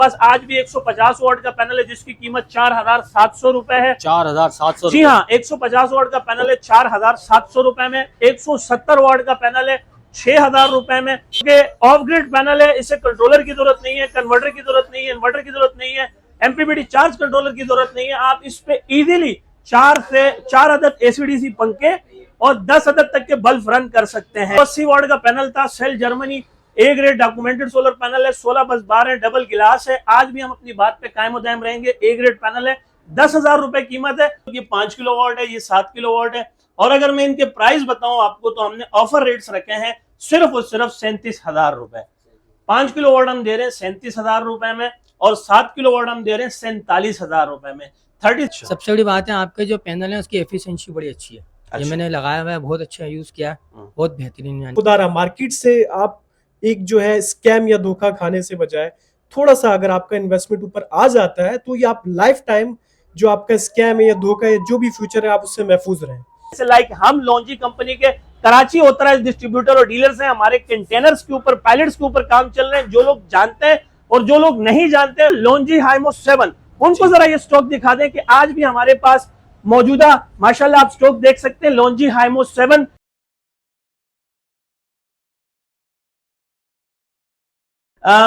पास आज भी 150 वाट का पैनल है जिसकी कीमत 4,700 रुपए है। 4,700? जी हाँ, 150 वाट का पैनल है 4,700 रुपए में। 170 वाट का पैनल है 6,000 रुपए में। ऑफ ग्रिड पैनल है, इसे कंट्रोलर की जरूरत नहीं है, कन्वर्टर की जरूरत नहीं है, इन्वर्टर की जरूरत नहीं है, एमपीपीटी चार्ज कंट्रोलर की जरूरत नहीं है। आप इस पे इजीली 4 अदद एसीडीसी पंखे और 10 अदद तक के बल्ब रन कर सकते हैं। 80 वाट का पैनल था, cell Germany, A grade documented solar panel है, 16 बार है, डबल गिलास है। आज भी हम अपनी बात पे कायम दायम रहेंगे। ए ग्रेड पैनल है, 10,000 रुपए कीमत है। ये 5 किलोवाट है, ये 7 किलोवाट है। और अगर मैं इनके प्राइस बताऊं आपको तो हमने ऑफर रेट्स रखे हैं सिर्फ और सिर्फ 37,000 रुपए। 5 किलोवाट हम दे रहे हैं 37,000 रुपए में और 7 किलोवाट हम दे रहे हैं 47,000 रुपए में। 30। सबसे बड़ी बात है आपके जो पैनल है उसकी एफिशिएंसी बड़ी अच्छी है। ये मैंने लगाया हुआ है, बहुत अच्छा यूज किया है, बहुत बेहतरीन है। खुदारा मार्केट से आप एक जो है स्कैम या धोखा खाने से बजाय थोड़ा सा अगर आपका इन्वेस्टमेंट ऊपर आ जाता है तो ये आप लाइफ टाइम जो आपका स्कैम है या धोखा है जो भी फ्यूचर है आप उससे महफूज रहें। लाइक हम लॉन्जी कंपनी के कराची ऑथराइज्ड डिस्ट्रीब्यूटर और डीलर्स हैं। हमारे कंटेनर्स के ऊपर, पैलेट्स के ऊपर काम चल रहे हैं। जो लोग जानते हैं और जो लोग नहीं जानते, लॉन्जी हाइमो 7 उनको जरा ये स्टॉक दिखा दें कि आज भी हमारे पास मौजूदा माशाल्लाह आप स्टॉक देख सकते हैं। लॉन्जी हाइमो 7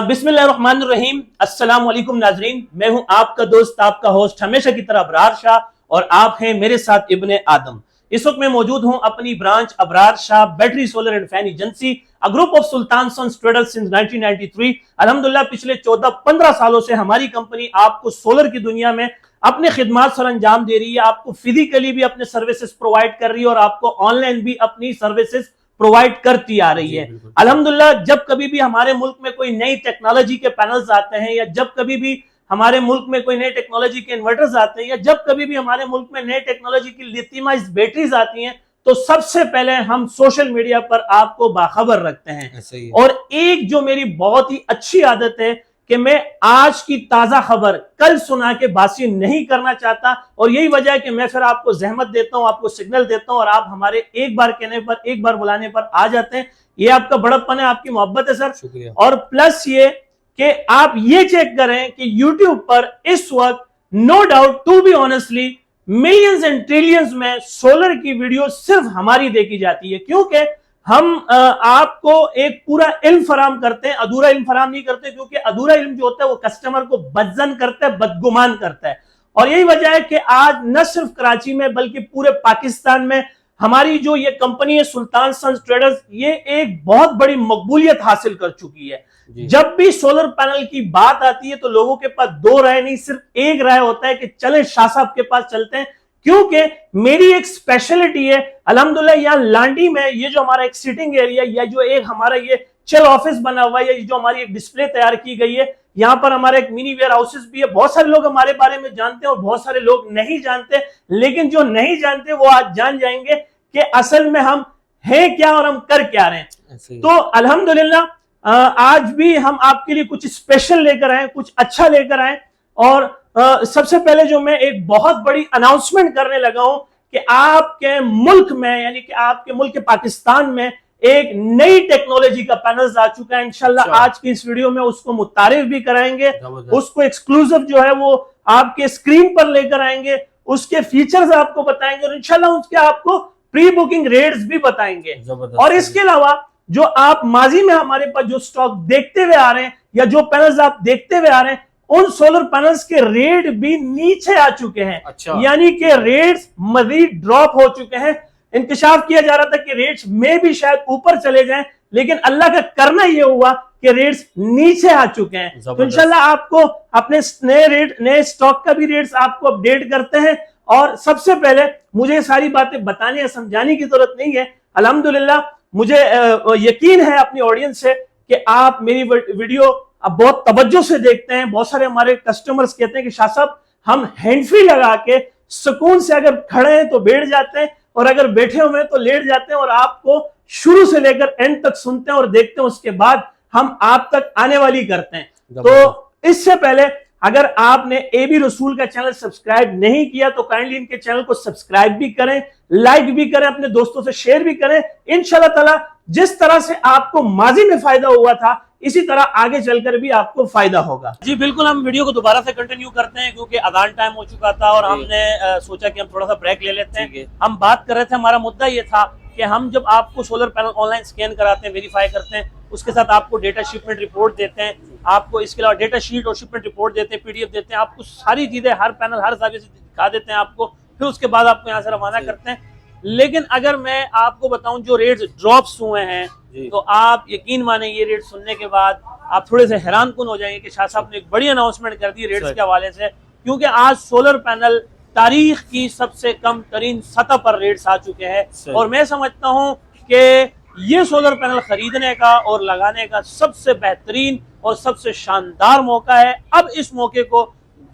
बिस्मिल्लाहिर्रहमानिर्रहीम। अस्सलाम वालेकुम नाजरीन, मैं हूं आपका दोस्त, आपका होस्ट हमेशा की तरह अबरार शाह और आप हैं मेरे साथ इब्ने आदम। इस वक्त मैं मौजूद हूं अपनी branch Abrar Shah battery solar and fan agency, a group of Sultan sons traders since 1993। अल्हम्दुलिल्लाह पिछले 14-15 सालों से हमारी कंपनी आपको सोलर की दुनिया में अपने खिदमात सर अंजाम दे रही है। आपको फिजिकली भी अपने सर्विसेज प्रोवाइड कर रही है और आपको ऑनलाइन भी अपनी सर्विसेज प्रोवाइड करती आ रही है। अल्हम्दुलिल्लाह जब कभी भी हमारे मुल्क में कोई नई टेक्नोलॉजी के पैनल्स आते हैं या जब कभी भी हमारे मुल्क में कोई नई टेक्नोलॉजी के इन्वर्टर्स आते हैं या जब कभी भी हमारे मुल्क में नई टेक्नोलॉजी की लिथियम बैटरीज आती हैं तो सबसे पहले हम सोशल मीडिया पर आपको बाखबर रखते हैं। और एक जो मेरी बहुत ही अच्छी आदत है कि मैं आज की ताजा खबर कल सुना के बासी नहीं करना चाहता और यही वजह है कि मैं फिर आपको जहमत देता हूं, आपको सिग्नल देता हूं और आप हमारे एक बार कहने पर, एक बार बुलाने पर आ जाते हैं। ये आपका बड़प्पन है, आपकी मोहब्बत है सर। और प्लस ये कि आप ये चेक करें कि YouTube पर इस वक्त no doubt to be honestly millions and trillions में सोलर की वीडियो सिर्फ हमारी देखी जाती है, क्योंकि हम आपको एक पूरा इल्म फराम करते हैं, अधूरा इल्म फराम नहीं करते, क्योंकि अधूरा इल्म जो होता है वो कस्टमर को बदजन करता है, बदगुमान करता है। और यही वजह है कि आज न सिर्फ कराची में बल्कि पूरे पाकिस्तान में हमारी जो ये कंपनी है सुल्तान सन्स ट्रेडर्स, ये एक बहुत बड़ी मकबूलियत हासिल कर चुकी है। जब भी सोलर पैनल की बात आती है तो लोगों के पास दो राय नहीं, सिर्फ एक राय होता है कि चले शाह साहब के पास चलते हैं, क्योंकि मेरी एक स्पेशलिटी है। अल्हम्दुलिल्लाह यहाँ लांडी में ये जो हमारा एक सिटिंग एरिया या जो एक हमारा ये चिल ऑफिस बना हुआ है, ये जो हमारी एक डिस्प्ले तैयार की गई है, यहाँ पर हमारा एक मिनी वेयर हाउसेस भी है। बहुत सारे लोग हमारे बारे में जानते हैं और बहुत सारे लोग नहीं जानते, लेकिन जो नहीं जानते वो आज जान जाएंगे कि असल में हम हैं क्या और हम कर क्या रहे हैं। तो अल्हम्दुलिल्लाह आज भी हम आपके लिए कुछ स्पेशल लेकर आए, कुछ अच्छा लेकर आए। और सबसे पहले जो मैं एक बहुत बड़ी अनाउंसमेंट करने लगा हूं कि आपके मुल्क में, यानी कि आपके मुल्क पाकिस्तान में एक नई टेक्नोलॉजी का पैनल आ चुका है। इंशाल्लाह आज की इस वीडियो में उसको मुतारिफ भी कराएंगे, उसको एक्सक्लूसिव जो है वो आपके स्क्रीन पर लेकर आएंगे, उसके फीचर्स आपको बताएंगे और इंशाल्लाह उसके आपको प्री बुकिंग रेट्स भी बताएंगे। और इसके अलावा जो आप माजी में हमारे पास जो स्टॉक देखते हुए आ रहे हैं या जो पैनल्स आप देखते हुए आ रहे हैं, उन सोलर पैनल्स के रेट भी नीचे आ चुके हैं। यानी कि रेट्स मजीद ड्रॉप हो चुके हैं। इंकशाफ किया जा रहा था कि रेट्स में भी शायद ऊपर चले जाएं, लेकिन अल्लाह का करना यह हुआ कि रेट्स नीचे आ चुके हैं। तो इंशाल्लाह आपको अपने नए स्टॉक का भी रेट्स आपको अपडेट करते हैं। और सबसे पहले मुझे सारी बातें बताने या समझाने की जरूरत नहीं है। अल्हम्दुलिल्लाह मुझे यकीन है अपनी ऑडियंस से कि आप मेरी वीडियो अब बहुत तवज्जो से देखते हैं। बहुत सारे हमारे कस्टमर्स कहते हैं कि शाह साहब हम हैंड फ्री लगा के सुकून से अगर खड़े हैं तो बैठ जाते हैं और अगर बैठे हुए हैं तो लेट जाते हैं और आपको शुरू से लेकर एंड तक सुनते हैं और देखते हैं, उसके बाद हम आप तक आने वाली करते हैं। तो इससे पहले अगर आपने एबी रसूल का चैनल सब्सक्राइब नहीं किया तो काइंडली इनके चैनल को सब्सक्राइब भी करें, लाइक भी करें, अपने दोस्तों से शेयर भी करें। इंशाल्लाह ताला जिस तरह से आपको माजी में फायदा हुआ था, इसी तरह आगे चलकर भी आपको फायदा होगा। जी बिल्कुल, हम वीडियो को दोबारा से कंटिन्यू करते हैं क्योंकि अजान टाइम हो चुका था और हमने सोचा कि हम थोड़ा सा ब्रेक ले लेते हैं। हम बात कर रहे थे, हमारा मुद्दा ये था कि हम जब आपको सोलर पैनल ऑनलाइन स्कैन कराते हैं, वेरीफाई करते हैं, उसके साथ आपको डेटा शिपमेंट रिपोर्ट देते हैं, आपको इसके अलावा डेटा शीट और शिपमेंट रिपोर्ट देते हैं, पीडीएफ देते हैं, आपको सारी चीजें हर पैनल हर सर्विस दिखा देते हैं आपको, फिर उसके बाद आपको यहाँ से रवाना करते हैं। लेकिन अगर मैं आपको बताऊं जो रेट्स ड्रॉप्स हुए हैं, तो आप यकीन माने ये रेट सुनने के बाद आप थोड़े से हैरान कुन हो जाएंगे कि शाह साहब ने एक बड़ी अनाउंसमेंट कर दी रेट्स के हवाले से, क्योंकि आज सोलर पैनल तारीख की सबसे कम तरीन सतह पर रेट्स आ चुके हैं। और मैं समझता हूं कि ये सोलर पैनल खरीदने का और लगाने का सबसे बेहतरीन और सबसे शानदार मौका है। अब इस मौके को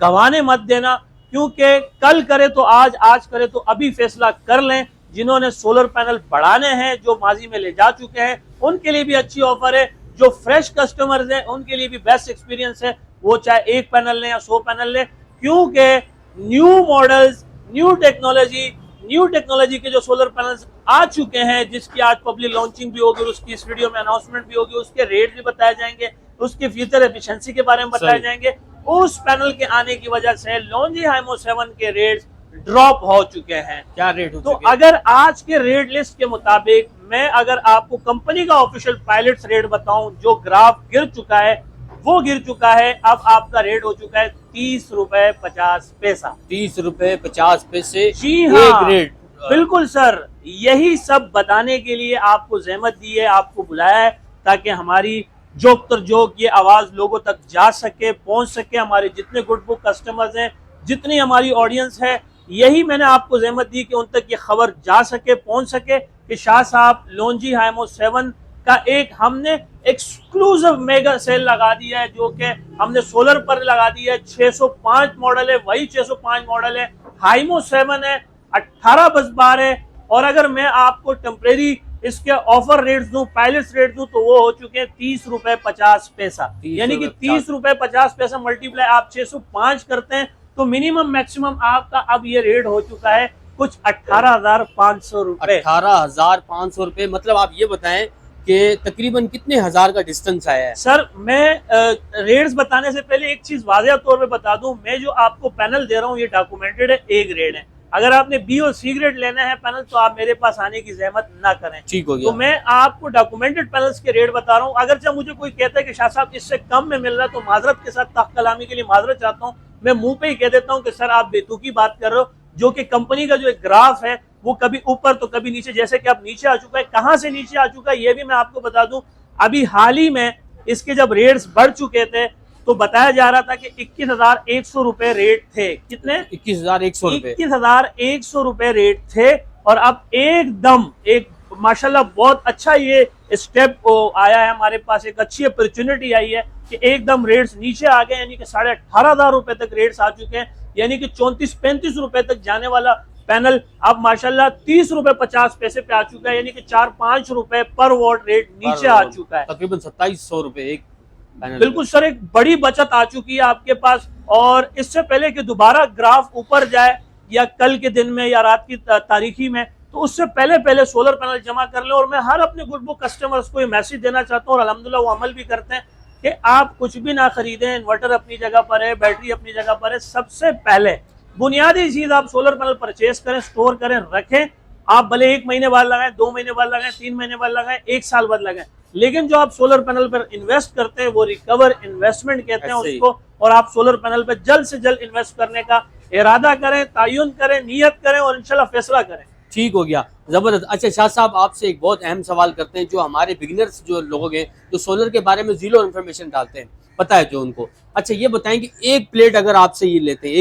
गंवाने मत देना, क्योंकि कल करे तो आज, आज करे तो अभी फैसला कर लें। जिन्होंने सोलर पैनल बढ़ाने हैं, जो माजी में ले जा चुके हैं, उनके लिए भी अच्छी ऑफर है। जो फ्रेश कस्टमर्स हैं उनके लिए भी बेस्ट एक्सपीरियंस है, वो चाहे 1 पैनल लें या 100 पैनल लें, क्योंकि न्यू मॉडल्स, न्यू टेक्नोलॉजी के जो सोलर पैनल्स आ चुके हैं, जिसकी आज पब्लिक लॉन्चिंग भी होगी, उसकी इस वीडियो में अनाउंसमेंट भी होगी, उसके रेट भी बताए जाएंगे, उसके फ्यूचर एफिशिएंसी के बारे में बताए जाएंगे। उस पैनल के आने की वजह से लॉन्जी हाइमो 7 के रेट्स ड्रॉप हो चुके हैं। क्या रेट हो तो अगर आज के रेट लिस्ट के मुताबिक मैं अगर आपको कंपनी का ऑफिशियल पायलट्स रेट बताऊं, जो ग्राफ गिर चुका है वो गिर चुका है। अब आपका रेट हो चुका है 30 रुपए 50 पैसा। 30 रुपए 50 पैसे। जी हाँ, रेट बिल्कुल सर, यही सब बताने के लिए आपको जहमत दी है, आपको बुलाया है, ताकि हमारी जोक तर जोक ये आवाज लोगों तक जा सके, पहुंच सके। हमारे जितने गुड बुक कस्टमर्स हैं, जितनी हमारी ऑडियंस है, यही मैंने आपको जहमत दी कि उन तक ये खबर जा सके, पहुंच सके कि शाह साहब लॉन्जी हाइमो 7 का एक हमने एक्सक्लूसिव मेगा सेल लगा दिया है, जो कि हमने सोलर पर लगा दिया है। 605 मॉडल है, वही 605 मॉडल है, हाइमो 7 है, 18 बस बार है। और अगर मैं आपको टेम्परेरी इसके ऑफर रेट्स दूं, पायलट्स रेट दूं, तो वो हो चुके हैं 30 रुपए 50 पैसा। यानी कि 30 रुपए 50 पैसा मल्टीप्लाई आप 605 करते हैं तो मिनिमम मैक्सिमम आपका अब ये रेट हो चुका है कुछ 18,500 रुपए। 18,500 रुपए। मतलब आप ये बताएं कि तकरीबन कितने हजार का डिस्टेंस आया है? सर मैं रेट्स बताने से पहले एक चीज वाज़ेह तौर पे बता दूं, मैं जो आपको पैनल दे रहा हूं ये डॉक्यूमेंटेड है, A ग्रेड है। अगर आपने B और C ग्रेड लेना है पैनल तो आप मेरे पास आने की जहमत ना करें। ठीक हो गया। तो मैं आपको डॉक्यूमेंटेड पैनल्स के रेट बता रहा हूँ। अगर जब मुझे कोई कहता है कि शाह साहब इससे कम में मिल रहा है, तो माजरत के साथ तख्त कलामी के लिए माजरत चाहता हूँ। मैं मुंह पे ही कह देता हूँ कि सर आप बेतुकी बात कर रहे हो, जो कि कंपनी का जो एक ग्राफ है वो कभी ऊपर तो कभी नीचे, जैसे कि अब नीचे आ चुका है। कहां से नीचे आ चुका है ये भी मैं आपको बता दूं। अभी हाल ही में इसके जब रेट्स बढ़ चुके थे तो बताया जा रहा था कि 21,100 रुपए रेट थे। कितने? 21,100 रुपए। 21,100 रुपए रेट थे। और अब एकदम एक माशाल्लाह बहुत अच्छा ये स्टेप आया है हमारे पास, एक अच्छी अपॉर्चुनिटी आई है कि एकदम रेट्स नीचे आ गए, यानी कि 18,500 रुपए तक रेट्स आ चुके हैं। यानी कि 34-35 रुपए तक जाने वाला पैनल अब माशाल्लाह 30 रुपए 50 पैसे पे आ चुका है, यानी कि 4-5 रुपए पर वॉट रेट नीचे आ चुका है। तकरीबन 2700 रुपए एक पैनल। बिल्कुल सर, एक बड़ी बचत आ चुकी है आपके पास। और इससे पहले कि दोबारा ग्राफ ऊपर जाए या कल के दिन में या रात की तारीखी में, तो उससे पहले सोलर पैनल जमा कर ले। और मैं हर अपने गुड बुक कस्टमर्स को ये मैसेज देना चाहता हूँ, और अल्हम्दुलिल्लाह वो अमल भी करते हैं, कि आप कुछ भी ना खरीदें। इन्वर्टर अपनी जगह पर है, बैटरी अपनी जगह पर है। सबसे पहले बुनियादी चीज आप सोलर पैनल परचेज करें, स्टोर करें, रखें। आप भले 1 महीने बाद लगाएं, 2 महीने बाद लगाएं, 3 महीने बाद लगाएं, 1 साल बाद लगाएं, लेकिन जो आप सोलर पैनल पर इन्वेस्ट करते हैं वो रिकवर इन्वेस्टमेंट कहते हैं उसको। और आप सोलर पैनल पर जल्द से जल्द इन्वेस्ट करने का इरादा करें, तायुन करें, नियत करें और इंशाल्लाह फैसला करें। ठीक हो गया, जबरदस्त। अच्छा शाह साहब, आपसे एक बहुत अहम सवाल करते हैं। जो हमारे बिगिनर्स जो लोग हैं, जो सोलर के बारे में जीरो इन्फॉर्मेशन डालते हैं, पता है जो उनको, अच्छा ये बताएं कि एक प्लेट अगर आपसे ये लेते हैं,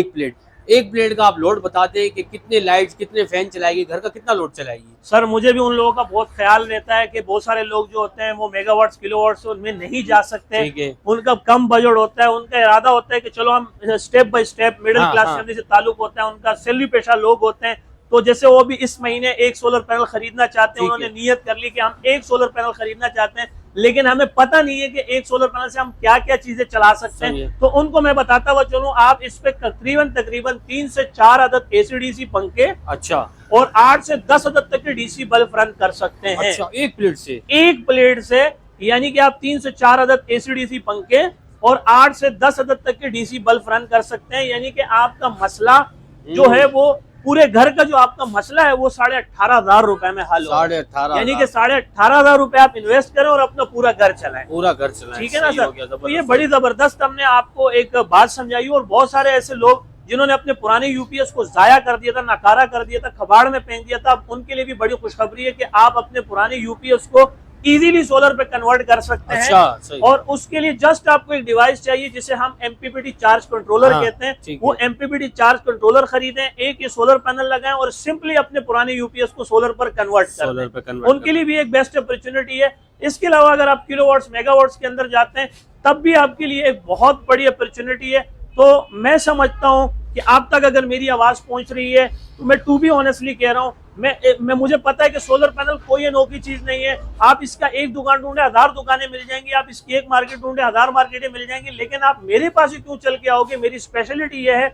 एक प्लेट का आप लोड बताते हैं कि कितने लाइट्स, कितने फैन चलाएगी, घर का कितना लोड चलाएगी? सर मुझे भी उन लोगों का बहुत ख्याल रहता है कि बहुत सारे लोग जो होते हैं वो मेगावाट्स, किलोवाट्स उनमें नहीं जा सकते, उनका कम बजट होता है। उनका इरादा होता है कि चलो हम step by step, middle class family से ताल्लुक होता है, उनका सैलरी पेशा लोग होते हैं। तो जैसे वो भी इस महीने एक सोलर पैनल खरीदना चाहते हैं, उन्होंने नियत कर ली कि हम एक सोलर पैनल खरीदना चाहते हैं, लेकिन हमें पता नहीं है कि एक सोलर पैनल से हम क्या क्या चीजें चला सकते सही है। हैं। तो उनको मैं बताता हुआ चलूं, आप इस पे तकरीबन 3 से 4 अदद एसीडीसी पंखे अच्छा और 8 से 10 अदद तक के डीसी बल्ब रन कर सकते हैं। अच्छा, एक प्लेट से? एक प्लेट से, यानी कि आप 3 से 4 अदद एसीडीसी पंखे और 8 से 10 अदद तक के डीसी बल्ब रन कर सकते हैं। यानी कि आपका मसला जो है वो पूरे घर का जो आपका मसला है वो 18,500 रुपए में हल होगा। 18,500, यानी कि 18,500 रुपए आप इन्वेस्ट करें और अपना पूरा घर चलाएं। पूरा घर चलाएं। ठीक है ना सही हो सर? गया, तो जबरदस्त। ये बड़ी जबरदस्त हमने आपको एक बात समझाई। और बहुत सारे ऐसे लोग जिन्होंने अपने पुराने यूपीएस को जाया कर दिया था, नकारा कर दिया था, कबाड़ में फेंक दिया था, अब उनके लिए भी बड़ी खुशखबरी है कि आप अपने पुराने यूपीएस को इजीली सोलर पे कन्वर्ट कर सकते हैं। अच्छा, सही। और उसके लिए जस्ट आपको एक डिवाइस चाहिए जिसे हम एमपीपीटी चार्ज कंट्रोलर हाँ, कहते हैं। ठीक वो है। एमपीपीटी चार्ज कंट्रोलर खरीदें, एक ये सोलर पैनल लगाएं और सिंपली अपने पुराने यूपीएस को सोलर पर कन्वर्ट कर सोलर दें। पे कन्वर्ट उनके लिए भी एक बेस्ट अपॉर्चुनिटी है। इसके अलावा अगर आप किलोवाट्स मेगावाट्स के अंदर जाते हैं तब भी आपके लिए एक बहुत बड़ी अपॉर्चुनिटी है। तो मैं समझता हूं कि आप तक अगर मेरी आवाज पहुंच रही है तो मैं टू बी ऑनेस्टली कह रहा हूं, मैं मुझे पता है कि सोलर पैनल कोई अनोखी चीज नहीं है। आप इसका एक दुकान ढूंढे 1000 दुकानें मिल जाएंगी, आप इसकी एक मार्केट ढूंढे 1000 मार्केटें मिल जाएंगी, लेकिन आप मेरे पास ही क्यों चल के आओगे? मेरी स्पेशलिटी यह है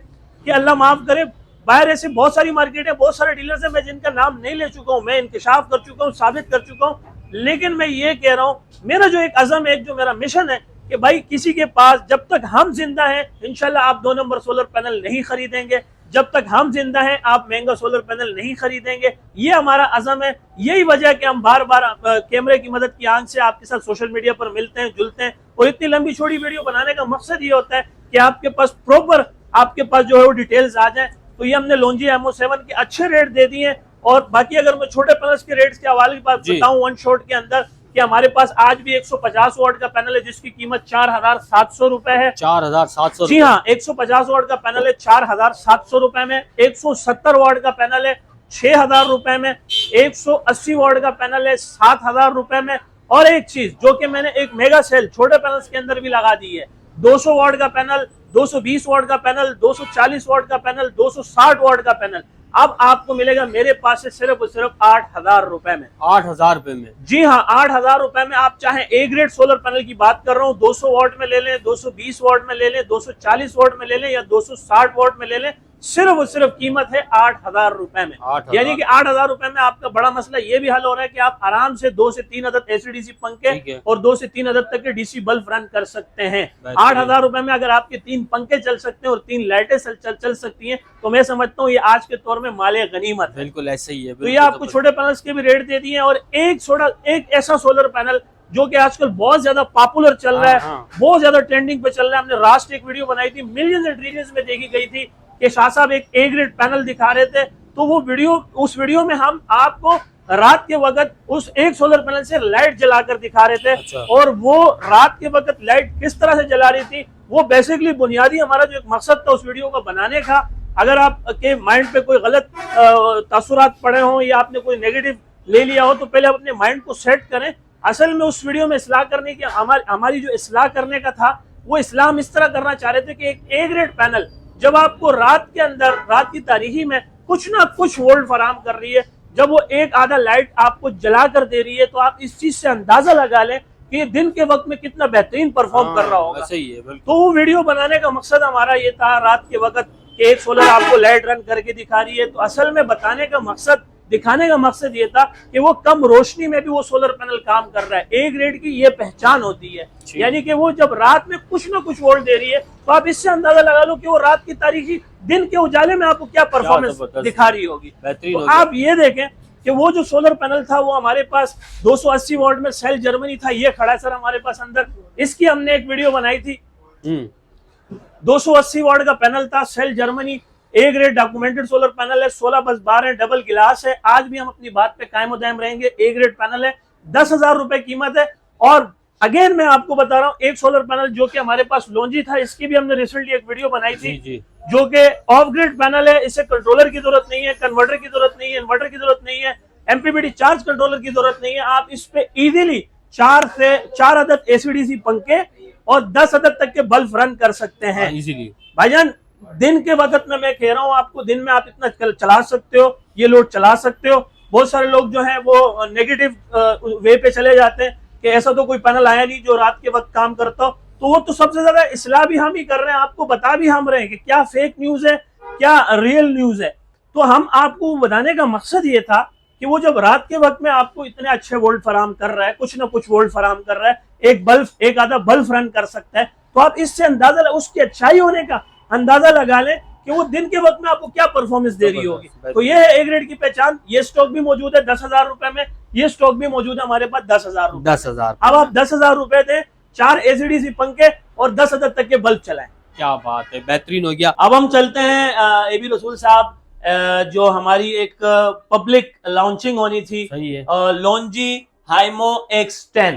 कि अल्लाह माफ करे, बाहर ऐसे बहुत सारी मार्केट है, बहुत सारे डीलर्स हैं, मैं जिनका नाम नहीं ले चुका हूं, मैं इंकशाफ कर चुका हूं, साबित कर चुका हूं। लेकिन मैं ये कह रहा हूं, मेरा जो एक अज़म है, एक जो मेरा मिशन है कि भाई किसी के पास जब तक हम जिंदा हैं इंशाल्लाह आप 2 नंबर सोलर पैनल नहीं खरीदेंगे। जब तक हम जिंदा हैं आप महंगा सोलर पैनल नहीं खरीदेंगे। ये हमारा अज़म है। यही वजह है कि हम बार बार कैमरे की मदद की आंख से आपके साथ सोशल मीडिया पर मिलते हैं, जुलते हैं। और इतनी लंबी छोटी वीडियो बनाने का मकसद ये होता है कि आपके पास प्रॉपर आपके पास जो है वो डिटेल्स आ जाए। तो ये हमने लोंजी MO7 के अच्छे रेट दे दिए हैं। और बाकी अगर मैं छोटे पैनल्स के रेट्स के हवाले की बात बताऊं वन शॉट के अंदर, कि हमारे पास आज भी 150 वाट का पैनल है जिसकी कीमत 4,700 रुपए है। 4,700? जी हाँ, 150 वाट का पैनल है 4,700 रुपए में। 170 वाट का पैनल है 6,000 रुपए में। 180 वाट का पैनल है 7,000 रुपए में। और एक चीज जो कि मैंने एक मेगा सेल छोटे पैनल्स के अंदर भी लगा दी है, 200 वाट का पैनल, 220 वाट का पैनल, 240 वाट का पैनल, 260 वाट का पैनल अब आपको मिलेगा मेरे पास से सिर्फ और सिर्फ 8,000 रुपए में। 8,000 रुपए में? जी हाँ, 8,000 रुपए में। आप चाहे ए ग्रेड सोलर पैनल की बात कर रहा हूँ, 200 वाट में ले लें, 220 वाट में ले लें, 240 वाट में ले लें या 260 वाट में ले लें, सिर्फ और सिर्फ कीमत है 8,000 रुपए में। यानी कि 8,000 रुपए में आपका बड़ा मसला ये भी हल हो रहा है कि आप आराम से 2 से 3 अदद एसीडीसी पंखे और 2 से 3 अदद तक के डीसी बल्ब रन कर सकते हैं। 8,000 रुपए में अगर आपके 3 पंखे चल सकते हैं और 3 लाइटें चल सकती हैं तो मैं समझता हूँ ये आज के तौर में माले गनीमत है। बिल्कुल ऐसा ही है। तो ये आपको छोटे पैनल्स के भी रेट दे दिए। और एक ऐसा सोलर पैनल जो कि आजकल बहुत ज्यादा पॉपुलर चल रहा है, बहुत ज्यादा ट्रेंडिंग पे चल रहा है। हमने लास्ट एक वीडियो बनाई थी, मिलियंस एंड ट्रिलियंस में देखी गई थी कि शाह साहब एक ए ग्रेड पैनल दिखा रहे थे। तो वो वीडियो, उस वीडियो में हम आपको रात के वक्त उस एक सोलर पैनल से लाइट जलाकर दिखा रहे थे। अच्छा। और वो रात के वक्त लाइट किस तरह से जला रही थी, वो बेसिकली बुनियादी हमारा जो एक मकसद था उस वीडियो को बनाने का। अगर आपके माइंड पे कोई गलत तासुरात पड़े हों या आपने कोई नेगेटिव ले लिया हो तो पहले अपने माइंड को सेट करें। असल में उस वीडियो में इस्लाह करने की हमारी जो इस्लाह करने का था वो इस्लाह हम इस तरह करना चाह रहे थे कि एक ए ग्रेड पैनल जब आपको रात के अंदर, रात की तारीखी में कुछ ना कुछ वोल्ट फराहम कर रही है, जब वो एक आधा लाइट आपको जला कर दे रही है तो आप इस चीज से अंदाजा लगा लें कि ये दिन के वक्त में कितना बेहतरीन परफॉर्म कर रहा होगा। सही है, तो वो वीडियो बनाने का मकसद हमारा ये था रात के वक्त कि एक सोलर आपको लाइट रन करके दिखा रही है। तो असल में बताने का मकसद, दिखाने का मकसद ये था कि वो कम रोशनी में भी वो सोलर पैनल काम कर रहा है। ए ग्रेड की ये पहचान होती है, यानी कि वो जब रात में कुछ ना कुछ वोल्ट दे रही है तो आप इससे अंदाजा लगा लो कि वो रात की तारीखी दिन के उजाले में आपको क्या परफॉर्मेंस दिखा रही होगी। तो आप ये देखें कि वो जो सोलर पैनल था वो हमारे पास 280 वाट में सेल जर्मनी था, ये खड़ा है सर हमारे पास अंदर। इसकी हमने एक वीडियो बनाई थी। 280 वाट का पैनल था, cell Germany, A grade documented solar panel है, 16/12 है, डबल गिलास है। आज भी हम अपनी बात पे कायम दायम रहेंगे। ए ग्रेड पैनल है, 10,000 रुपए कीमत है। और अगेन मैं आपको बता रहा हूँ एक सोलर पैनल जो कि हमारे पास लॉन्जी था, इसकी भी हमने रिसेंटली एक वीडियो बनाई थी जो कि ऑफ ग्रिड पैनल है। इसे कंट्रोलर की जरूरत नहीं है, कन्वर्टर की जरूरत नहीं है, इन्वर्टर की जरूरत नहीं है, एमपीपीटी चार्ज कंट्रोलर की जरूरत नहीं है। आप इस पे इजीली 4 अदद एसीडीसी पंखे और 10 अदद तक के बल्ब रन कर सकते हैं इजीली। भाईजान दिन के वक्त में मैं कह रहा हूँ आपको, दिन में आप इतना चला सकते हो, ये लोड चला सकते हो। बहुत सारे लोग जो हैं वो नेगेटिव वे पे चले जाते हैं कि ऐसा तो कोई पैनल आया नहीं जो रात के वक्त काम करता हो, तो वो तो सबसे ज्यादा इस्लाह भी हम ही कर रहे हैं, आपको बता भी हम रहे हैं कि क्या फेक न्यूज है क्या रियल न्यूज है। तो हम आपको बताने का मकसद ये था कि वो जब रात के वक्त में आपको इतने अच्छे वोल्ट फराम कर रहा है, कुछ ना कुछ वोल्ट फराम कर रहा है, एक आधा बल्ब रन कर सकता है, तो आप इससे अंदाजा उसकी अच्छाई होने का अंदाजा लगा लें कि वो दिन के वक्त में आपको क्या परफॉर्मेंस दे रही होगी। तो ये है ए ग्रेड की पहचान। ये स्टॉक भी मौजूद है 10,000 रुपए में, ये स्टॉक भी मौजूद है हमारे पास 10,000 रुपए। 10,000। अब आप 10,000 रुपए दें, 4 एसीडीसी पंखे और 10,000 तक के बल्ब चलाएं। क्या बात है, बेहतरीन हो गया। अब हम चलते हैं एबी रसूल साहब, जो हमारी एक पब्लिक लॉन्चिंग होनी थी, सही है। लॉन्जी हाइमो X10,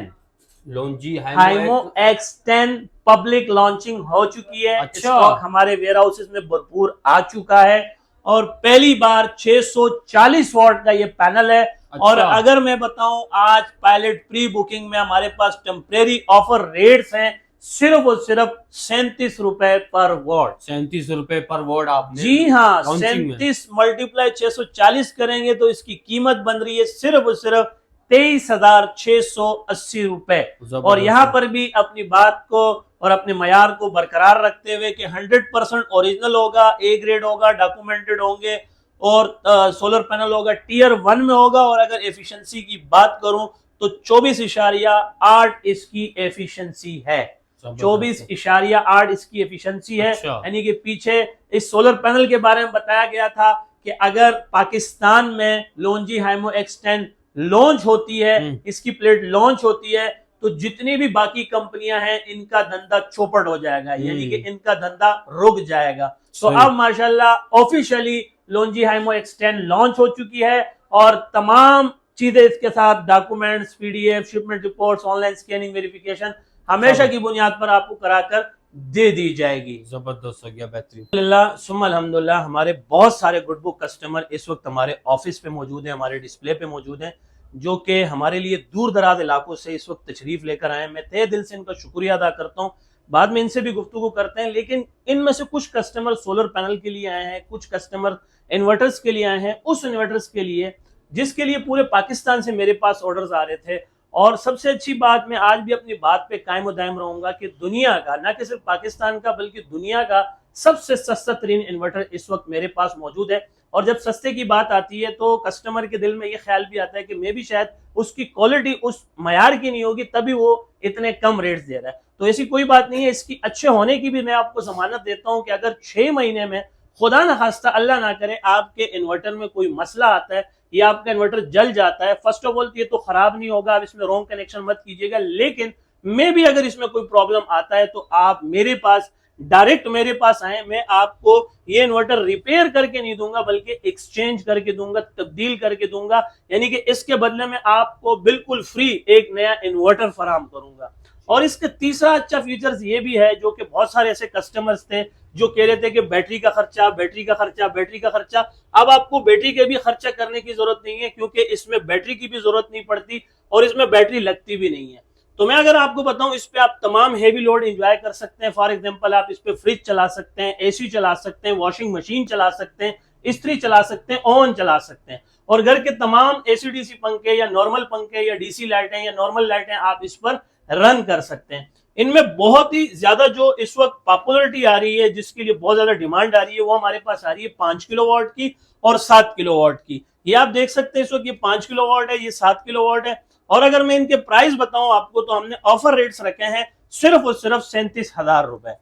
लॉन्जी हाइमो X10 पब्लिक लॉन्चिंग हो चुकी है। अच्छा। स्टॉक हमारे वेयर हाउसेस में भरपूर आ चुका है और पहली बार 640 वॉट का ये पैनल है। अच्छा। और अगर मैं बताऊं, आज पायलट प्री बुकिंग में हमारे पास टेम्परेरी ऑफर रेट्स हैं सिर्फ और सिर्फ 37 रुपए पर वॉट। 37 रुपए पर वॉट आपने? जी हाँ, launching में। 37 मल्टीप्लाई 640 करेंगे तो इसकी कीमत बन रही है सिर्फ और सिर्फ 23,680 रुपए। और यहाँ पर भी अपनी बात को और अपने मयार को बरकरार रखते हुए कि 100% ओरिजिनल होगा, ए ग्रेड होगा, डॉक्यूमेंटेड होंगे और सोलर पैनल होगा, टियर 1 में होगा। और अगर एफिशिएंसी की बात करूं तो 24.8 इसकी एफिशिएंसी है, 24.8 इसकी एफिशिएंसी है। अच्छा। यानी कि पीछे इस सोलर पैनल के बारे में बताया गया था कि अगर पाकिस्तान में लॉन्जी हाइमो X10 लॉन्च होती है, इसकी प्लेट लॉन्च होती है, तो जितनी भी बाकी कंपनियां हैं इनका धंधा चौपट हो जाएगा, यानी कि इनका धंधा रुक जाएगा। तो अब माशाल्लाह ऑफिशियली लॉन्जी हाइमो X10 लॉन्च हो चुकी है और तमाम चीजें इसके साथ, documents, PDF, shipment reports, online scanning, verification हमेशा की बुनियाद पर आपको कराकर दे दी जाएगी। जबरदस्त हो गया, बेहतरीन। अल्हम्दुलिल्लाह सुम्मा अल्हम्दुलिल्लाह, हमारे बहुत सारे गुड बुक कस्टमर इस वक्त हमारे ऑफिस पे मौजूद हैं, हमारे डिस्प्ले पे मौजूद हैं, जो कि हमारे लिए दूर दराज इलाकों से इस वक्त तशरीफ लेकर आए हैं। मैं तहे दिल से इनका शुक्रिया अदा करता हूँ, बाद में इनसे भी गुफ्तगू करते हैं। लेकिन इनमें से कुछ कस्टमर सोलर पैनल के लिए आए हैं, कुछ कस्टमर इन्वर्टर्स के लिए आए हैं, उस इन्वर्टर्स के लिए जिसके लिए पूरे पाकिस्तान से मेरे पास ऑर्डर्स आ रहे थे। और सबसे अच्छी बात, मैं आज भी अपनी बात पे कायम व दायम रहूंगा कि दुनिया का, ना कि सिर्फ पाकिस्तान का बल्कि दुनिया का सबसे सस्ता तरीन इन्वर्टर इस वक्त मेरे पास मौजूद है। और जब सस्ते की बात आती है तो कस्टमर के दिल में ये ख्याल भी आता है कि मैं भी शायद उसकी क्वालिटी उस मयार की नहीं होगी तभी वो इतने कम रेट्स दे रहा है। तो ऐसी कोई बात नहीं है, इसकी अच्छे होने की भी मैं आपको जमानत देता हूं कि अगर 6 महीने में खुदा न खास्ता अल्लाह ना करे आपके इन्वर्टर में कोई मसला आता है या आपका इन्वर्टर जल जाता है, फर्स्ट ऑफ ऑल ये तो खराब नहीं होगा, आप इसमें रॉन्ग कनेक्शन मत कीजिएगा। लेकिन मैं भी अगर इसमें कोई प्रॉब्लम आता है तो आप मेरे पास डायरेक्ट मेरे पास आए, मैं आपको ये इन्वर्टर रिपेयर करके नहीं दूंगा बल्कि एक्सचेंज करके दूंगा, तब्दील करके दूंगा। यानी कि इसके बदले में आपको बिल्कुल फ्री एक नया इन्वर्टर फराम करूंगा। और इसका तीसरा अच्छा फीचर्स ये भी है, जो कि बहुत सारे ऐसे कस्टमर्स थे जो कह रहे थे कि बैटरी का खर्चा, बैटरी का खर्चा, बैटरी का खर्चा। अब आपको बैटरी के भी खर्चा करने की जरूरत नहीं है, क्योंकि इसमें बैटरी की भी जरूरत नहीं पड़ती और इसमें बैटरी लगती भी नहीं है। तो मैं अगर आपको बताऊं, इस पे आप तमाम हेवी लोड एंजॉय कर सकते हैं। फॉर एग्जांपल, आप इस पे फ्रिज चला सकते हैं, एसी चला सकते हैं, वॉशिंग मशीन चला सकते हैं, इस्त्री चला सकते हैं, ओवन चला सकते हैं। और घर के तमाम एसी-डीसी पंखे या नॉर्मल पंखे या डीसी लाइटें या नॉर्मल लाइटें आप इस पर रन कर सकते हैं। इनमें बहुत ही ज्यादा जो इस वक्त पॉपुलरिटी आ रही है, जिसके लिए बहुत ज्यादा डिमांड आ रही है, वो हमारे पास आ रही है 5 किलोवाट की और 7 किलोवाट की। ये आप देख सकते हैं इस वक्त ये 5 किलोवाट है, ये 7 किलोवाट है। और अगर मैं इनके प्राइस बताऊं आपको तो हमने ऑफर रेट्स रखे हैं सिर्फ और सिर्फ 37,000 रुपए।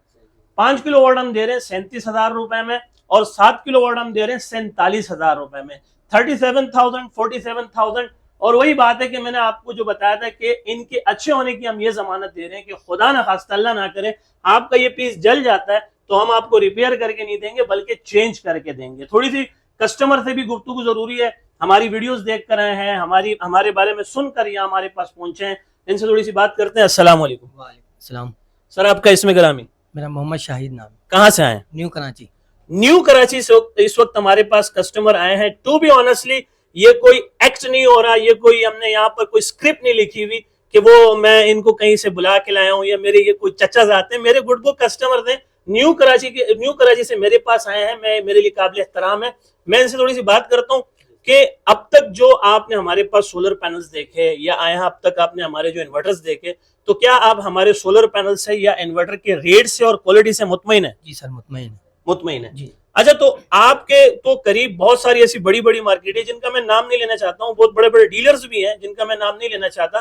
5 किलोवाट हम दे रहे हैं 37,000 रुपए में और 7 किलोवाट हम दे रहे हैं 47,000 रुपए में। 37,000, 47,000। और वही बात है कि मैंने आपको जो बताया था कि इनके अच्छे होने की हम ये जमानत दे रहे हैं कि खुदा ना खास्ता अल्लाह ना करे आपका ये पीस जल जाता है तो हम आपको रिपेयर करके नहीं देंगे बल्कि चेंज करके देंगे। थोड़ी सी कस्टमर से भी गुफ्तगू जरूरी है, हमारी वीडियोस देख कर आए हैं, हमारे बारे में सुनकर यहाँ हमारे पास पहुंचे हैं, इनसे थोड़ी सी बात करते हैं। अस्सलाम वालेकुम। वालेकुम। सर, आपका इसमें ग्रामी? मेरा मोहम्मद शाहिद नाम। कहाँ से आए? न्यू कराची। न्यू कराची से इस वक्त हमारे पास कस्टमर आए हैं। टू बी ऑनेस्टली ये कोई एक्ट नहीं हो रहा, ये कोई हमने यहाँ पर कोई स्क्रिप्ट नहीं लिखी हुई कि वो मैं इनको कहीं से बुला के लाया हूँ या मेरे ये कोई चचा जाते हैं। मेरे गुड बुक कस्टमर थे, न्यू कराची से मेरे पास आए हैं, मेरे लिए काबिल एहतराम है। मैं इनसे थोड़ी सी बात करता हूँ कि अब तक जो आपने हमारे पास सोलर पैनल्स देखे या आए हैं, अब तक आपने हमारे जो इन्वर्टर्स देखे, तो क्या आप हमारे सोलर पैनल से या इन्वर्टर के रेट से और क्वालिटी से मुतमईन है? जी सर, मुतमईन है। मुतमईन है। जी। अच्छा, तो आपके तो करीब बहुत सारी ऐसी बड़ी बड़ी मार्केट है जिनका मैं नाम नहीं लेना चाहता हूँ, बहुत बड़े बड़े डीलर्स भी हैं जिनका मैं नाम नहीं लेना चाहता,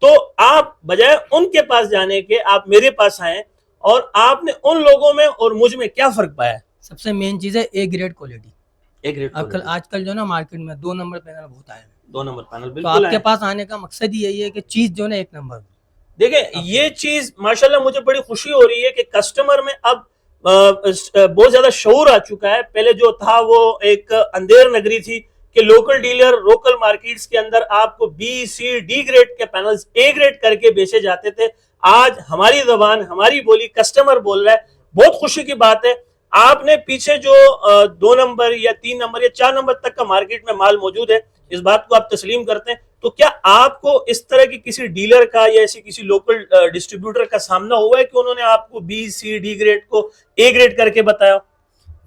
तो आप बजाय उनके पास जाने के आप मेरे पास आए, और आपने उन लोगों में और मुझ में क्या फर्क पाया? सबसे मेन चीज है ए ग्रेड क्वालिटी। एक रेट आजकल जो ना मार्केट में 2 नंबर पैनल बहुत आए हैं, 2 नंबर पैनल तो बिल्कुल आपके है। पास आने का मकसद ही यही है कि चीज जो ना 1 नंबर हो। देखिए, ये चीज माशाल्लाह मुझे बड़ी खुशी हो रही है कि कस्टमर में अब बहुत ज्यादा शऊर आ चुका है। पहले जो था वो एक अंधेर नगरी थी कि लोकल डीलर लोकल मार्केट्स के अंदर आपको बी सी डी ग्रेड के पैनल्स ए ग्रेड करके बेचे जाते थे। आज हमारी जबान, हमारी बोली कस्टमर बोल रहा है। बहुत खुशी की बात है, आपने पीछे जो 2 नंबर या 3 नंबर या 4 नंबर तक का मार्केट में माल मौजूद है, इस बात को आप तस्लीम करते हैं। तो क्या आपको इस तरह की किसी डीलर का या ऐसी किसी लोकल डिस्ट्रीब्यूटर का सामना हुआ है कि उन्होंने आपको बी सी डी ग्रेड को ए ग्रेड करके बताया?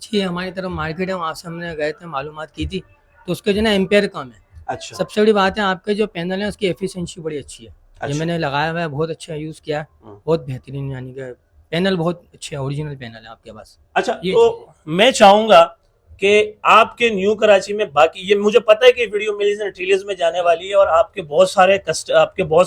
जी, हमारी तरफ मार्केट है, वहाँ से हमने गए थे, मालूमात की थी, तो उसके जो ना एम्पेयर कम है। अच्छा, सबसे बड़ी बात है, आपके जो पैनल है उसकी एफिशिएंसी बड़ी अच्छी है। अच्छा। ये मैंने लगाया हुआ है, बहुत अच्छा यूज किया है, बहुत बेहतरीन, यानी कि पैनल बहुत अच्छे ओरिजिनल पैनल है आपके पास। अच्छा, ये तो मैं चाहूंगा कि आपके न्यू कराची में, बाकी ये मुझे पता है कि वीडियो मिलियंस एंड ट्रिलियंस में जाने वाली है और आपके बहुत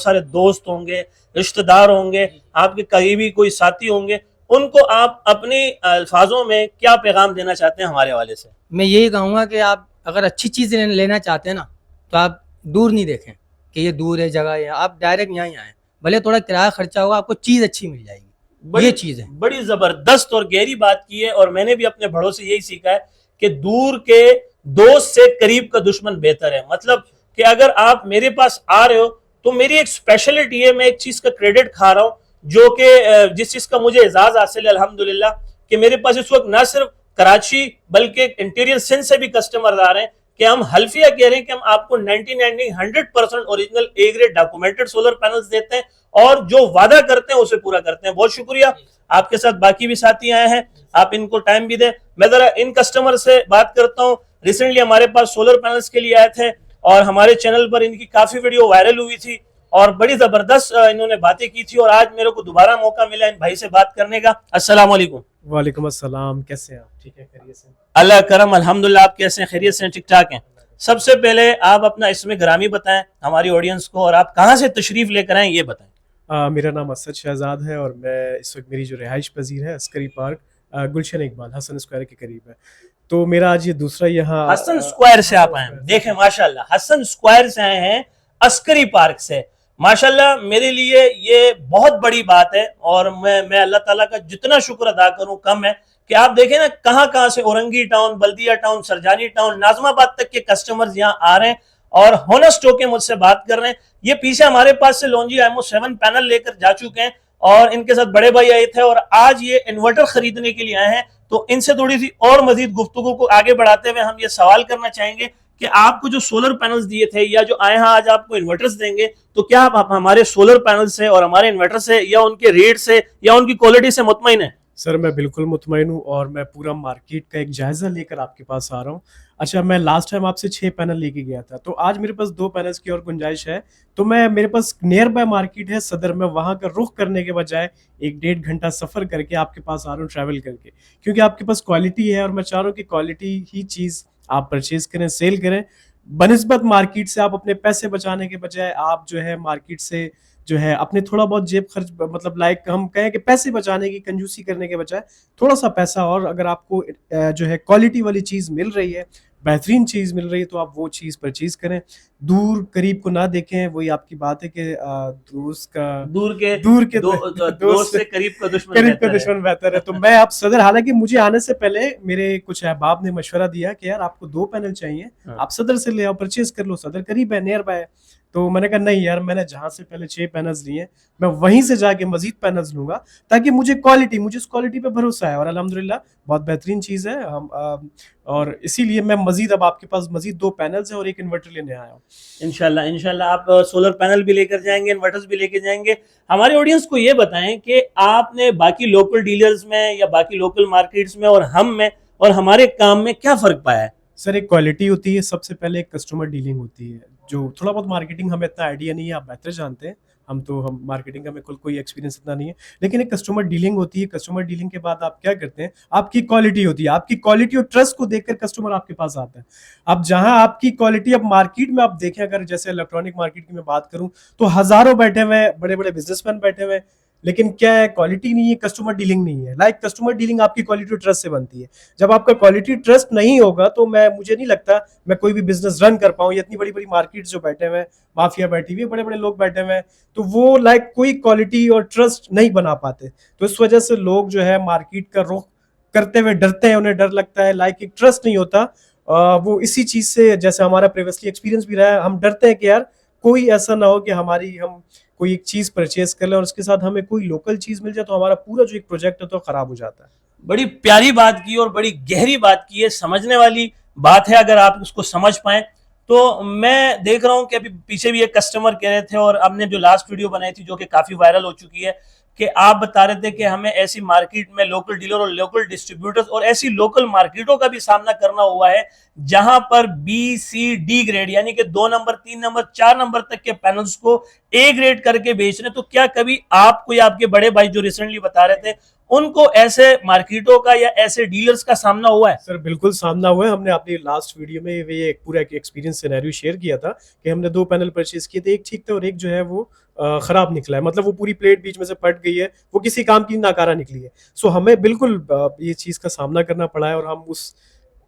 सारे दोस्त होंगे, रिश्तेदार होंगे, आपके करीबी कोई साथी होंगे, उनको आप अपने अल्फाजों में क्या पैगाम देना चाहते हैं हमारे हवाले से? मैं यही कहूँगा कि आप अगर अच्छी चीज़ लेना चाहते हैं ना, तो आप दूर नहीं देखें कि ये दूर है जगह है, आप डायरेक्ट यहाँ ही आए, भले थोड़ा किराया खर्चा होगा, आपको चीज़ अच्छी मिल जाएगी। ये चीज़ है, बड़ी जबरदस्त और गहरी बात की है, और मैंने भी अपने बड़ों से यही सीखा है कि दूर के दोस्त से करीब का दुश्मन बेहतर है। मतलब कि अगर आप मेरे पास आ रहे हो तो मेरी एक स्पेशलिटी है, मैं एक चीज का क्रेडिट खा रहा हूं, जो कि जिस चीज का मुझे एजाज हासिल है अल्हम्दुलिल्लाह, कि मेरे पास इस वक्त ना सिर्फ कराची बल्कि इंटीरियर सिंध से भी कस्टमर आ रहे हैं कि हम हल्फिया कह रहे हैं कि हम आपको 100% ओरिजिनल ए ग्रेड डॉक्यूमेंटेड सोलर पैनल्स देते हैं, और जो वादा करते हैं उसे पूरा करते हैं। बहुत शुक्रिया। आपके साथ बाकी भी साथी आए हैं, आप इनको टाइम भी दें। मैं जरा इन कस्टमर से बात करता हूं। रिसेंटली हमारे पास सोलर पैनल्स के लिए आए थे और हमारे चैनल पर इनकी काफी वीडियो वायरल हुई थी और बड़ी जबरदस्त इन्होंने बातें की थी, और आज मेरे को दोबारा मौका मिला इन भाई से बात करने का। अस्सलाम वालेकुम। वालेकुम अस्सलाम, कैसे हैं आप? ठीक है, खैरियत से? अल्लाह करम, अल्हम्दुलिल्लाह। आप कैसे हैं? खैरियत से? ठीक ठाक हैं। सबसे पहले आप अपना इसमें ग्रामी बताएं हमारी ऑडियंस को, और आप कहाँ से तशरीफ लेकर आए ये बताएं। मेरा नाम असद शहजाद है और मैं इस वक्त, मेरी जो रिहाइश पजीर है अस्करी पार्क गुलशन इकबाल हसन स्क्वायर के करीब है। तो मेरा आज ये दूसरा यहाँ हसन स्क्वायर से आप आए हैं। देखें माशाल्लाह, हसन स्क्वायर से आए हैं अस्करी पार्क से। माशाल्लाह, मेरे लिए ये बहुत बड़ी बात है, और मैं अल्लाह ताला का जितना शुक्र अदा करूं कम है कि आप देखें ना कहां से औरंगी टाउन, बल्दिया टाउन, सरजानी टाउन, नाजमाबाद तक के कस्टमर्स यहाँ आ रहे हैं और होनेस्ट होके मुझसे बात कर रहे हैं। ये पीछे हमारे पास से लॉन्जी आईमो 7 पैनल लेकर जा चुके हैं और इनके साथ बड़े भाई आए थे और आज ये इन्वर्टर खरीदने के लिए आए हैं। तो इनसे थोड़ी सी और मजीद गुफ्तगू को आगे बढ़ाते हुए हम ये सवाल करना चाहेंगे कि आपको जो सोलर पैनल्स दिए थे या जो आए हैं आज आपको इन्वर्टर्स देंगे, तो क्या आप हमारे सोलर पैनल से और हमारे इन्वर्टर से या उनके रेट से या उनकी क्वालिटी से मुतमईन है? सर मैं बिल्कुल मुतमईन हूँ और मैं पूरा मार्केट का एक जायजा लेकर आपके पास आ रहा हूँ। अच्छा, मैं लास्ट टाइम आपसे 6 पैनल लेके गया था, तो आज मेरे पास 2 पैनल्स की और गुंजाइश है। तो मेरे पास नियर बाय मार्केट है सदर, में वहाँ का रुख करने के बजाय 1-1.5 घंटा सफ़र करके आपके पास आ रहा हूँ ट्रैवल करके, क्योंकि आपके पास क्वालिटी है और मैं चाह रहा हूँ कि क्वालिटी ही चीज़ आप परचेज करें, सेल करें। बनिस्बत मार्केट से आप अपने पैसे बचाने के बजाय आप जो है मार्केट से जो है अपने थोड़ा बहुत जेब खर्च, मतलब लाइक हम कहें कि पैसे बचाने की कंजूसी करने के बजाय थोड़ा सा पैसा, और अगर आपको जो है क्वालिटी वाली चीज़ मिल रही है, बेहतरीन चीज़ मिल रही है, तो आप वो चीज़ परचेज करें। दूर करीब को ना देखें। वही आपकी बात है कि दोस्त का दोस्त से करीब का दुश्मन बेहतर है। तो मैं आप सदर, हालांकि मुझे आने से पहले मेरे कुछ अहबाब ने मशवरा दिया कि यार आपको 2 पैनल चाहिए, आप सदर से ले आओ, परचेज कर लो, सदर करीब है, नियर बाय है। तो मैंने कहा नहीं यार, मैंने जहाँ से पहले 6 पैनल्स लिए मैं वहीं से जाके मजीद पैनल्स लूंगा, ताकि मुझे इस क्वालिटी पे भरोसा है और अल्हम्दुलिल्लाह बहुत बेहतरीन चीज़ है। और इसीलिए मैं मजीद, अब आपके पास मजीद 2 पैनल्स है और 1 इन्वर्टर लेने आया हूँ। इंशाल्लाह आप सोलर पैनल भी लेकर जाएंगे, इन्वर्टर्स भी लेकर जाएंगे। हमारे ऑडियंस को ये बताएं कि आपने बाकी लोकल डीलर्स में या बाकी लोकल मार्केट्स में और हम में और हमारे काम में क्या फर्क पाया है? सर एक क्वालिटी होती है, सबसे पहले एक कस्टमर डीलिंग होती है, जो थोड़ा बहुत मार्केटिंग हमें इतना आइडिया नहीं है, आप बेहतर जानते हैं, हम मार्केटिंग का हमें कोई एक्सपीरियंस इतना नहीं है, लेकिन एक कस्टमर डीलिंग होती है। कस्टमर डीलिंग के बाद आप क्या करते हैं, आपकी क्वालिटी होती है, आपकी क्वालिटी और ट्रस्ट को देखकर कस्टमर आपके पास आता है। अब जहां आपकी क्वालिटी, अब मार्केट में आप देखें, अगर जैसे इलेक्ट्रॉनिक मार्केट की मैं बात करूं तो हजारों बैठे हुए हैं, बड़े बड़े बिजनेसमैन बैठे हुए हैं, लेकिन क्या है, क्वालिटी नहीं है, कस्टमर डीलिंग नहीं है। लाइक कस्टमर डीलिंग आपकी क्वालिटी और ट्रस्ट से बनती है। जब आपका क्वालिटी ट्रस्ट नहीं होगा तो मुझे नहीं लगता मैं कोई भी बिजनेस रन कर पाऊं। ये इतनी बड़ी बड़ी मार्केट जो बैठे हुए हैं, माफिया बैठी हुई है, बड़े बड़े लोग बैठे हुए हैं, तो वो लाइक कोई क्वालिटी और ट्रस्ट नहीं बना पाते। तो इस वजह से लोग जो है मार्केट का रुख करते हुए डरते हैं, उन्हें डर लगता है, लाइक एक ट्रस्ट नहीं होता। वो इसी चीज से, जैसे हमारा प्रीवियसली एक्सपीरियंस भी रहा है, हम डरते हैं कि यार कोई ऐसा ना हो कि हम कोई एक चीज परचेज कर ले और उसके साथ हमें कोई लोकल चीज मिल जाए तो हमारा पूरा जो एक प्रोजेक्ट है तो खराब हो जाता है। बड़ी प्यारी बात की और बड़ी गहरी बात की है, समझने वाली बात है अगर आप उसको समझ पाए तो। मैं देख रहा हूं कि अभी पीछे भी एक कस्टमर कह रहे थे और हमने जो लास्ट वीडियो बनाई थी जो कि काफी वायरल हो चुकी है, कि आप बता रहे थे कि हमें ऐसी मार्केट में लोकल डीलर और लोकल डिस्ट्रीब्यूटर्स और ऐसी लोकल मार्केटों का भी सामना करना हुआ है जहां पर बी सी डी ग्रेड यानी कि 2 नंबर 3 नंबर 4 नंबर तक के पैनल्स को ए ग्रेड करके बेच रहे हैं। तो क्या कभी आपको या आपके बड़े भाई जो रिसेंटली बता रहे थे उनको ऐसे मार्केटों का या ऐसे डीलर्स का सामना हुआ है? सर बिल्कुल सामना हुआ है। हमने अपनी लास्ट वीडियो में ये एक पूरा एक्सपीरियंस सिनेरियो शेयर किया था कि हमने 2 पैनल परचेज किए थे, एक ठीक था और एक जो है वो खराब निकला है, मतलब वो पूरी प्लेट बीच में से फट गई है, वो किसी काम की नाकारा निकली है। सो हमें बिल्कुल ये चीज़ का सामना करना पड़ा है और हम उस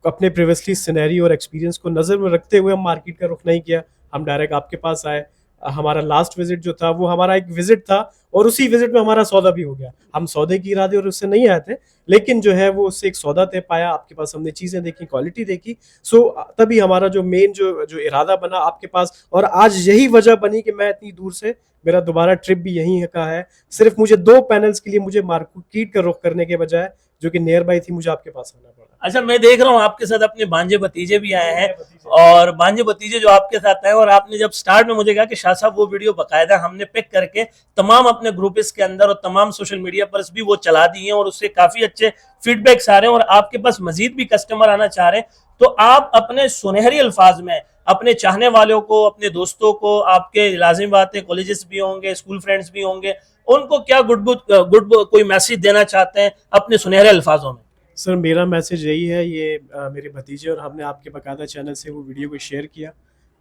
अपने प्रीवियसली सिनेरियो और एक्सपीरियंस को नज़र में रखते हुए हम मार्केट का रुख नहीं किया, हम डायरेक्ट आपके पास आए। हमारा लास्ट विजिट जो था वो हमारा एक विजिट था और उसी विजिट में हमारा सौदा भी हो गया। हम सौदे की इरादे और उससे नहीं आए थे, लेकिन जो है वो उससे एक सौदा तय पाया, आपके पास हमने चीज़ें देखी, क्वालिटी देखी, सो तभी हमारा जो मेन जो इरादा बना आपके पास। और आज यही वजह बनी कि मैं इतनी दूर से, मेरा दोबारा ट्रिप भी यहीं का है, सिर्फ मुझे 2 पैनल्स के लिए मुझे मार्केट का रुख करने के बजाय जो कि नियर बाई थी, मुझे आपके पास आना पड़ा। अच्छा, मैं देख रहा हूँ आपके साथ अपने भांजे भतीजे भी आए हैं और भांजे भतीजे जो आपके साथ आए, और आपने जब स्टार्ट में मुझे कहा कि शाह साहब वो वीडियो बकायदा हमने पिक करके तमाम अपने ग्रुप्स के अंदर और तमाम सोशल मीडिया पर भी वो चला दी है और उससे काफी अच्छे फीडबैक्स आ रहे हैं और आपके पास मजीद भी कस्टमर आना चाह रहे हैं, तो आप अपने सुनहरी अल्फाज में अपने चाहने वालों को, अपने दोस्तों को, आपके लाजिम बात है कॉलेजेस भी होंगे, स्कूल फ्रेंड्स भी होंगे, उनको क्या गुड कोई मैसेज देना चाहते हैं अपने सुनहरे अल्फाजों में? सर मेरा मैसेज यही है, ये मेरे भतीजे और हमने आपके बाकायदा चैनल से वो वीडियो को शेयर किया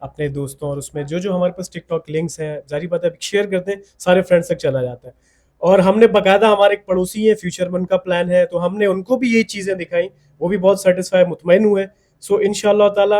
अपने दोस्तों, और उसमें जो हमारे पास टिकटॉक लिंक्स हैं, जारी बात है शेयर करते हैं, सारे फ्रेंड्स तक चला जाता है। और हमने बाकायदा, हमारे एक पड़ोसी हैं, फ्यूचर में उनका प्लान है, तो हमने उनको भी यही चीज़ें दिखाई, वो भी बहुत सेटिस्फाई, मुतमईन हुए। सो इंशाअल्लाह ताला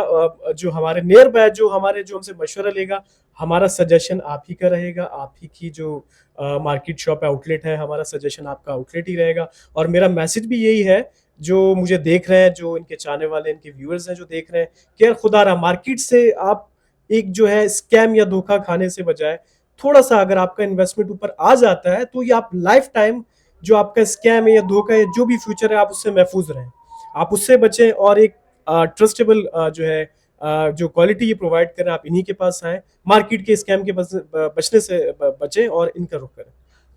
जो हमारे नियर बाय जो हमसे मशवरा लेगा, हमारा सजेशन आप ही का रहेगा, आप ही की जो मार्केट शॉप आउटलेट है, हमारा सजेशन आपका आउटलेट ही रहेगा। और मेरा मैसेज भी यही है, जो मुझे देख रहे हैं, जो इनके चाहने वाले, इनके व्यूअर्स हैं जो देख रहे हैं, कि यार खुदारा मार्केट से आप एक जो है स्कैम या धोखा खाने से बजाय, थोड़ा सा अगर आपका इन्वेस्टमेंट ऊपर आ जाता है तो ये आप लाइफ टाइम जो आपका स्कैम है या धोखा है, जो भी फ्यूचर है, आप उससे महफूज रहें, आप उससे बचें और एक ट्रस्टेबल जो है जो क्वालिटी ये प्रोवाइड करें, आप इन्हीं के पास आए, मार्केट के स्कैम के बचने से बचें और इनका रुख करें।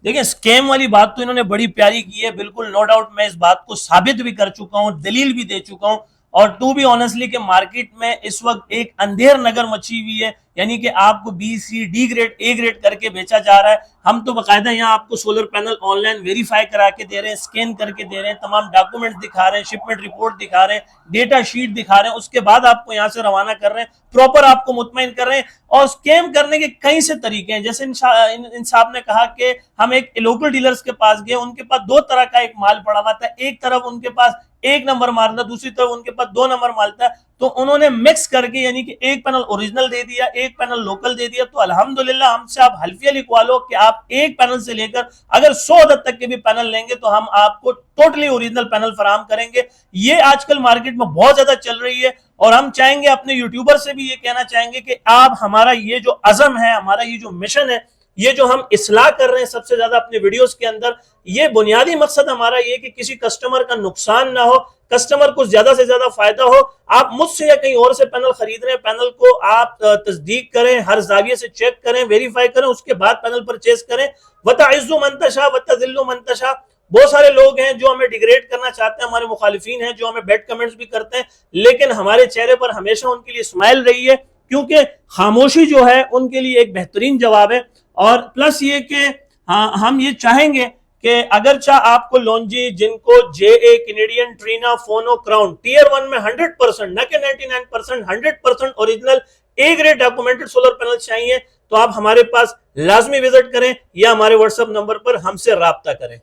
देखिए, स्कैम वाली बात तो इन्होंने बड़ी प्यारी की है, बिल्कुल नो डाउट मैं इस बात को साबित भी कर चुका हूं, दलील भी दे चुका हूं। और टू बी ऑनेस्टली के मार्केट में इस वक्त एक अंधेर नगर मची हुई है, यानी कि आपको B C D grade A grade करके बेचा जा रहा है। हम तो बाकायदा यहाँ आपको सोलर पैनल ऑनलाइन वेरीफाई करा के दे रहे हैं, स्कैन करके दे रहे हैं, तमाम डॉक्यूमेंट दिखा रहे हैं, शिपमेंट रिपोर्ट दिखा रहे हैं, डेटा शीट दिखा रहे हैं, उसके बाद आपको यहाँ से रवाना कर रहे हैं, प्रॉपर आपको मुतमईन कर रहे हैं। और स्कैम करने के कई से तरीके हैं, जैसे इन साहब ने कहा कि हम एक लोकल डीलर्स के पास गए, उनके पास 2 तरह का एक माल पड़ा हुआ था, एक तरफ उनके पास 1 नंबर माल था, दूसरी तरफ उनके पास 2 नंबर माल था, तो उन्होंने मिक्स करके यानी कि एक पैनल ओरिजिनल दे दिया, एक पैनल लोकल दे दिया। तो अल्हम्दुलिल्लाह हमसे आप हल्फिया लिखवा लो कि आप एक पैनल से लेकर अगर 100 अदद तक के भी पैनल लेंगे तो हम आपको टोटली ओरिजिनल पैनल फराहम करेंगे। ये आजकल मार्केट में बहुत ज्यादा चल रही है और हम चाहेंगे, अपने यूट्यूबर से भी ये कहना चाहेंगे कि आप हमारा ये जो अज़म है, हमारा ये जो मिशन है, ये जो हम इस्लाह कर रहे हैं सबसे ज्यादा अपने वीडियोस के अंदर, ये बुनियादी मकसद हमारा ये कि किसी कस्टमर का नुकसान ना हो, कस्टमर को ज्यादा से ज्यादा फायदा हो। आप मुझसे या कहीं और से पैनल खरीद रहे हैं, पैनल को आप तस्दीक करें, हर जाविये से चेक करें, वेरीफाई करें, उसके बाद पैनल परचेज करें। वतइज़्ज़ु मन तशा वतज़िल्लु मन तशा, बहुत सारे लोग हैं जो हमें डिग्रेड करना चाहते हैं, हमारे मुखालिफिन हैं जो हमें बैड कमेंट्स भी करते हैं, लेकिन हमारे चेहरे पर हमेशा उनके लिए स्माइल रही है, क्योंकि खामोशी जो है उनके लिए एक बेहतरीन जवाब है। और प्लस ये कि हाँ, हम ये चाहेंगे कि अगरचा आपको लॉन्जी, जिनको JA, कैनेडियन, ट्रीना, फोनो, क्राउन टीयर 1 में 100% न कि 99%, 100% original A grade documented solar panel चाहिए, तो आप हमारे पास लाजमी विजिट करें या हमारे व्हाट्सएप नंबर पर हमसे राब्ता करें।